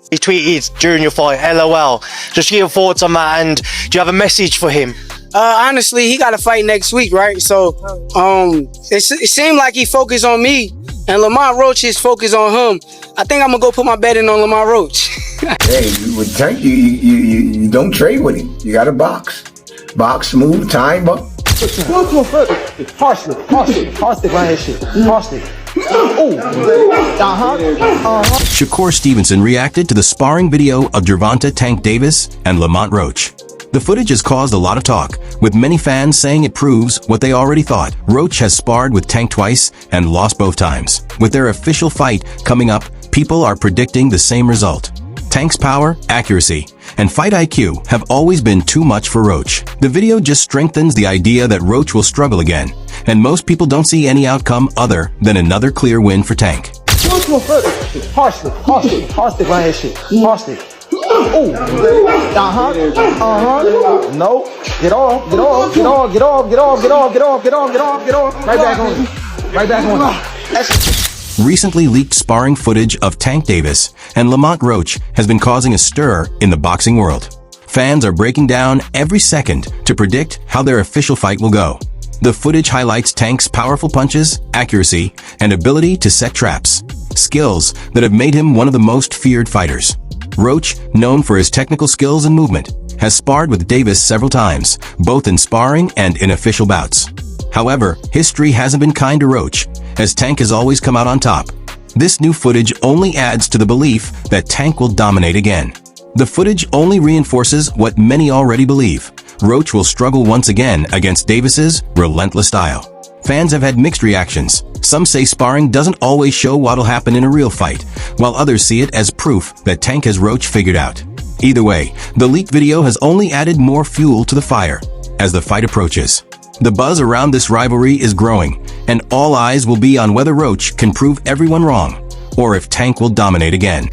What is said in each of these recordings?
He tweeted during your fight, LOL. Just your thoughts on that, and do you have a message for him? Honestly, he got to fight next week, right? So, it seemed like he focused on me, and Lamont Roach is focused on him. I think I'm gonna go put my bet in on Lamont Roach. Hey, with Tank, you don't trade with him. You got to box, move, time up. Harshly, right here, shit. Harshly. Shakur Stevenson reacted to the sparring video of Gervonta "Tank" Davis and Lamont Roach. The footage has caused a lot of talk, with many fans saying it proves what they already thought. Roach has sparred with Tank twice and lost both times. With their official fight coming up, people are predicting the same result. Tank's power, accuracy, and fight IQ have always been too much for Roach. The video just strengthens the idea that Roach will struggle again, and most people don't see any outcome other than another clear win for Tank. Harshly, right here, shit. Harshly. No. Get off. Right back on him. Recently leaked sparring footage of Tank Davis and Lamont Roach has been causing a stir in the boxing world. Fans are breaking down every second to predict how their official fight will go. The footage highlights Tank's powerful punches, accuracy, and ability to set traps, skills that have made him one of the most feared fighters. Roach, known for his technical skills and movement, has sparred with Davis several times, both in sparring and in official bouts. However, history hasn't been kind to Roach, as Tank has always come out on top. This new footage only adds to the belief that Tank will dominate again. The footage only reinforces what many already believe. Roach will struggle once again against Davis's relentless style. Fans have had mixed reactions. Some say sparring doesn't always show what'll happen in a real fight, while others see it as proof that Tank has Roach figured out. Either way, the leaked video has only added more fuel to the fire as the fight approaches. The buzz around this rivalry is growing, and all eyes will be on whether Roach can prove everyone wrong, or if Tank will dominate again.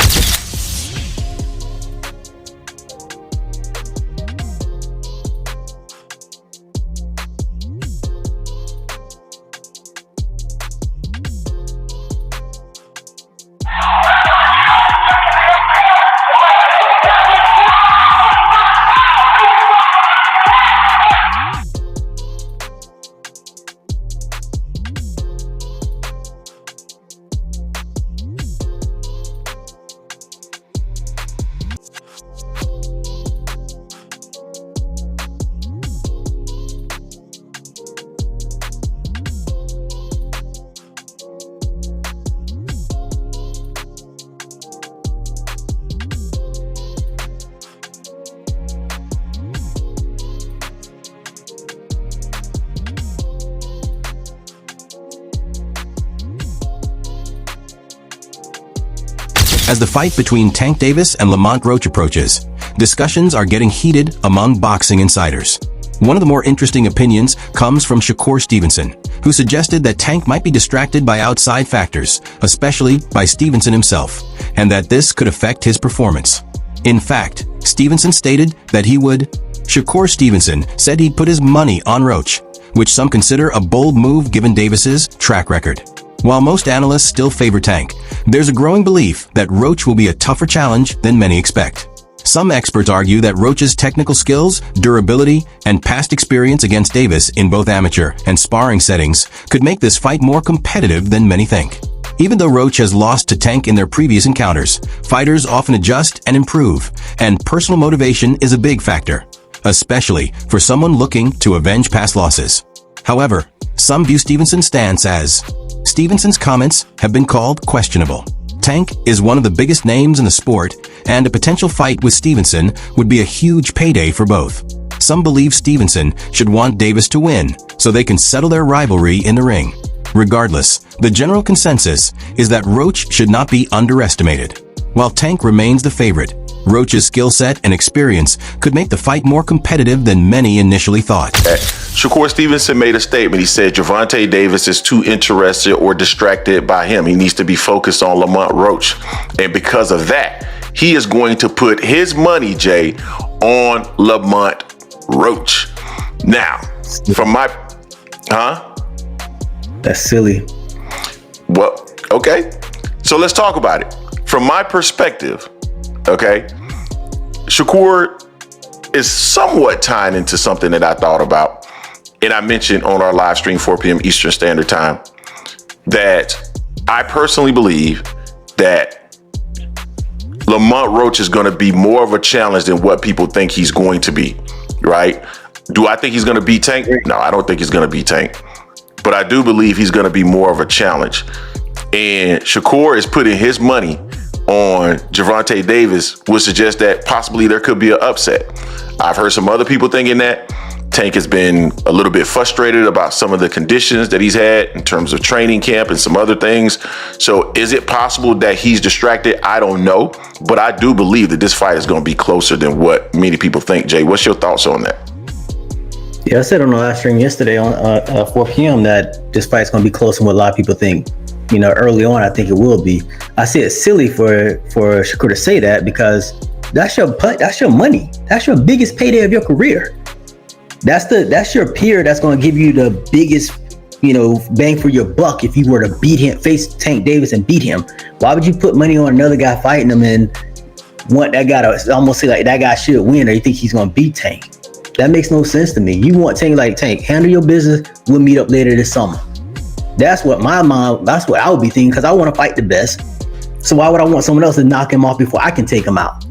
As the fight between Tank Davis and Lamont Roach approaches, discussions are getting heated among boxing insiders. One of the more interesting opinions comes from Shakur Stevenson, who suggested that Tank might be distracted by outside factors, especially by Stevenson himself, and that this could affect his performance. In fact, Stevenson stated that he would. Shakur Stevenson said he'd put his money on Roach, which some consider a bold move given Davis's track record. While most analysts still favor Tank, there's a growing belief that Roach will be a tougher challenge than many expect. Some experts argue that Roach's technical skills, durability, and past experience against Davis in both amateur and sparring settings could make this fight more competitive than many think. Even though Roach has lost to Tank in their previous encounters, fighters often adjust and improve, and personal motivation is a big factor, especially for someone looking to avenge past losses. However, some view Stevenson's stance as Stevenson's comments have been called questionable. Tank is one of the biggest names in the sport, and a potential fight with Stevenson would be a huge payday for both. Some believe Stevenson should want Davis to win, so they can settle their rivalry in the ring. Regardless, the general consensus is that Roach should not be underestimated. While Tank remains the favorite, Roach's skill set and experience could make the fight more competitive than many initially thought. Shakur Stevenson made a statement. He said Gervonta Davis is too interested or distracted by him. He needs to be focused on Lamont Roach. And because of that, he is going to put his money, Jay, on Lamont Roach. Now, from my... That's silly. Well, okay. So let's talk about it. From my perspective, Okay? Shakur is somewhat tying into something that I thought about, and I mentioned on our live stream 4 p.m. Eastern Standard Time, that I personally believe that Lamont Roach is going to be more of a challenge than what people think he's going to be, right? Do I think he's going to beat Tank? No, I don't think he's going to beat Tank. But I do believe he's going to be more of a challenge. And Shakur is putting his money on Gervonta Davis, would suggest that possibly there could be an upset. I've heard some other people thinking that Tank has been a little bit frustrated about some of the conditions that he's had in terms of training camp and some other things. So is it possible that he's distracted? I don't know, but I do believe that this fight is going to be closer than what many people think. Jay, what's your thoughts on that? Yeah, I said on the live stream yesterday on 4 p.m. that this fight's going to be closer than what a lot of people think. You know, early on, I think it will be. I see it's silly for Shakur to say that, because that's your money. That's your biggest payday of your career. That's your peer that's going to give you the biggest, bang for your buck if you were to beat him, face Tank Davis and beat him. Why would you put money on another guy fighting him and want that guy to almost say like that guy should win, or you think he's going to beat Tank? That makes no sense to me. You want Tank like, Tank, handle your business. We'll meet up later this summer. That's what that's what I would be thinking, because I want to fight the best. So why would I want someone else to knock him off before I can take him out?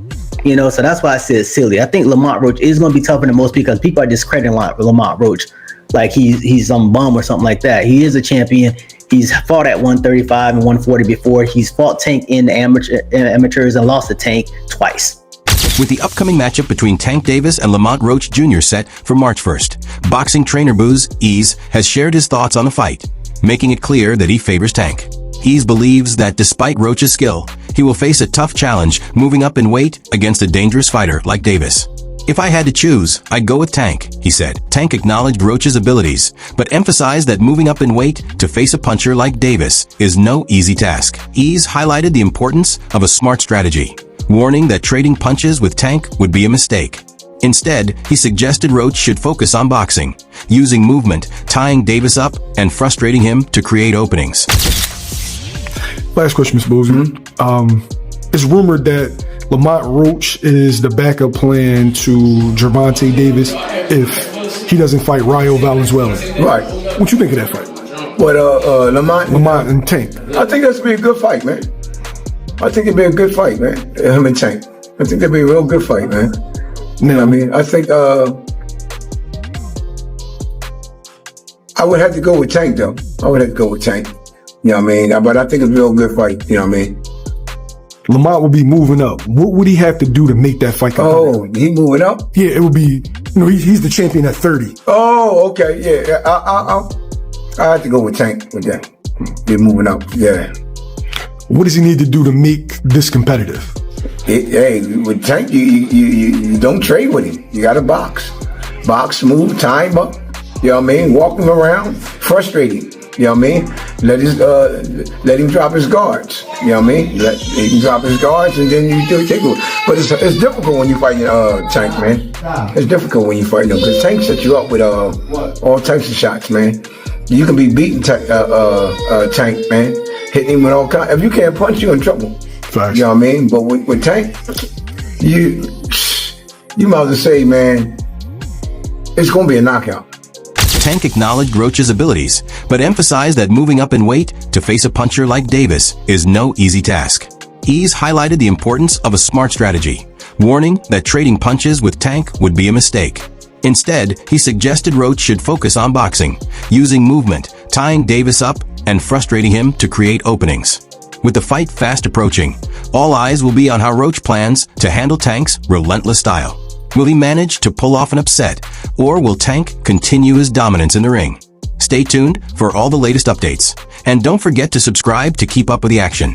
So that's why I said it's silly. I think Lamont Roach is going to be tougher than most, because people are discrediting Lamont Roach like he's some bum or something like that. He is a champion. He's fought at 135 and 140 before. He's fought Tank in the amateurs and lost to Tank twice. With the upcoming matchup between Tank Davis and Lamont Roach Jr. set for March 1st, boxing trainer Bozy Ennis has shared his thoughts on the fight, making it clear that he favors Tank. Ennis believes that despite Roach's skill, he will face a tough challenge moving up in weight against a dangerous fighter like Davis. If I had to choose, I'd go with Tank, he said. Tank acknowledged Roach's abilities, but emphasized that moving up in weight to face a puncher like Davis is no easy task. Ennis highlighted the importance of a smart strategy, warning that trading punches with Tank would be a mistake. Instead, he suggested Roach should focus on boxing, using movement, tying Davis up, and frustrating him to create openings. Last question, Ms. Bozy. It's rumored that Lamont Roach is the backup plan to Gervonta Davis if he doesn't fight Rayo Valenzuela. Right. What you think of that fight? What, Lamont and Tank. I think that's be a good fight, man. I think it'd be a good fight, man. Him and Tank. I think that'd be a real good fight, man. Now, I think I would have to go with Tank, though. I would have to go with Tank. But I think it's a real good fight. Lamont will be moving up. What would he have to do to make that fight competitive? Oh, he moving up? Yeah, it would be, he's the champion at 30. Oh, okay, yeah. I have to go with Tank with that. They're moving up, yeah. What does he need to do to make this competitive? Hey, with Tank, you don't trade with him. You got to box. Box, move, tie him up. Walk him around, frustrate him. Let him drop his guards. Let him drop his guards, and then you do take it. But it's difficult when you fighting Tank, man. It's difficult when you fighting him, because Tank sets you up with all types of shots, man. You can be beating Tank, man. Hitting him with all kinds. If you can't punch, you're in trouble. Facts. You know what I mean? But with Tank, you might as well say, man, it's going to be a knockout. Tank acknowledged Roach's abilities, but emphasized that moving up in weight to face a puncher like Davis is no easy task. Ennis highlighted the importance of a smart strategy, warning that trading punches with Tank would be a mistake. Instead, he suggested Roach should focus on boxing, using movement, tying Davis up, and frustrating him to create openings. With the fight fast approaching, all eyes will be on how Roach plans to handle Tank's relentless style. Will he manage to pull off an upset, or will Tank continue his dominance in the ring? Stay tuned for all the latest updates, and don't forget to subscribe to keep up with the action.